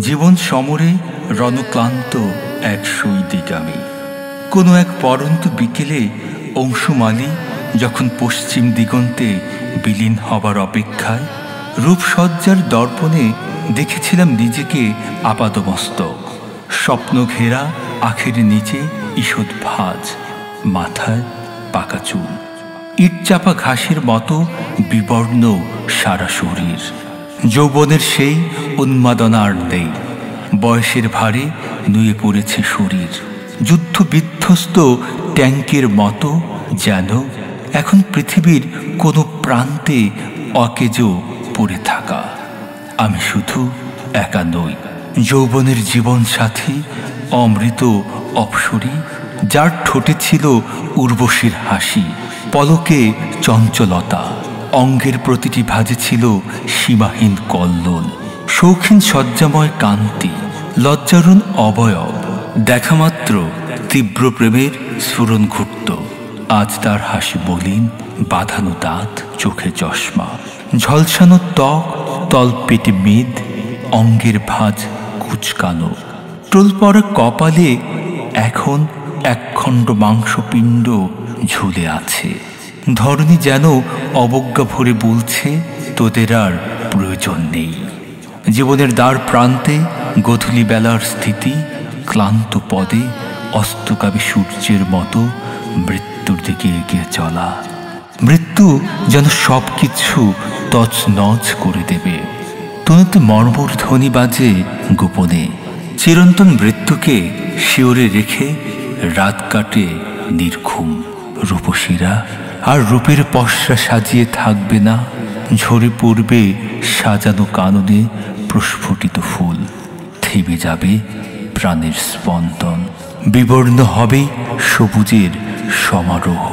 জীবন সমরে রণক্লান্ত এক সৈদিকামী। কোনো এক পরন্ত বিকেলে অংশুমালী যখন পশ্চিম দিগন্তে বিলীন হবার অপেক্ষায় রূপসজ্জার দর্পণে দেখেছিলাম নিজেকে আপাদমস্তক, স্বপ্ন ঘেরা আখের নিচে ঈষৎ ভাঁজ, মাথায় পাকা চুল, ইটচাপা ঘাসের মতো বিবর্ণ সারা শরীর। যৌবনের সেই উন্মাদনা আর নেই, বয়সের ভারে নুয়ে পড়েছে শরীর। যুদ্ধ বিধ্বস্ত ট্যাঙ্কের মতো যেন এখন পৃথিবীর কোনো প্রান্তে অকেজো পড়ে থাকা। আমি শুধু একা নই, যৌবনের জীবন সাথী অমৃত অপসরী, যার ঠোঁটে ছিল উর্বশীর হাসি, পলকে চঞ্চলতা, অঙ্গের প্রতিটি ভাঁজে ছিল সীমাহীন কল্লোল, শৌখিন সজ্জাময় কান্তি, লজ্জারুণ অবয়ব। দেখামাত্র তীব্র প্রেমের স্ফুরণ ঘুরত। আজ তার হাসি মলিন, বাঁধানো দাঁত, চোখে চশমা, ঝলসানো ত্বক, তলপেটে মেদ, অঙ্গের ভাঁজ কুচকানো, টোল পড়া কপালে এখন একখণ্ড মাংসপিণ্ড ঝুলে আছে। ধরণী যেন অবজ্ঞা ভরে বলছে, তোদের আর প্রয়োজন নেই। জীবনের দ্বার প্রান্তে গোধূলি বেলার স্থিতি, ক্লান্ত পদে অস্তগামী সূর্যের মতো মৃত্যুর দিকে এগিয়ে চলা। মৃত্যু যেন সব কিছু তছনছ করে দেবে। তনুতে মর্মর ধ্বনি বাজে গোপনে, চিরন্তন মৃত্যুকে শিওরে রেখে রাত কাটে নির্ঘুম। রূপসীরা আর রূপের পসরা সাজিয়ে থাকবে না, ঝরে পড়বে সাজানো কাননে প্রস্ফুটিত ফুল। থেমে যাবে প্রাণের স্পন্দন, বিবর্ণ হবে সবুজের সমারোহ।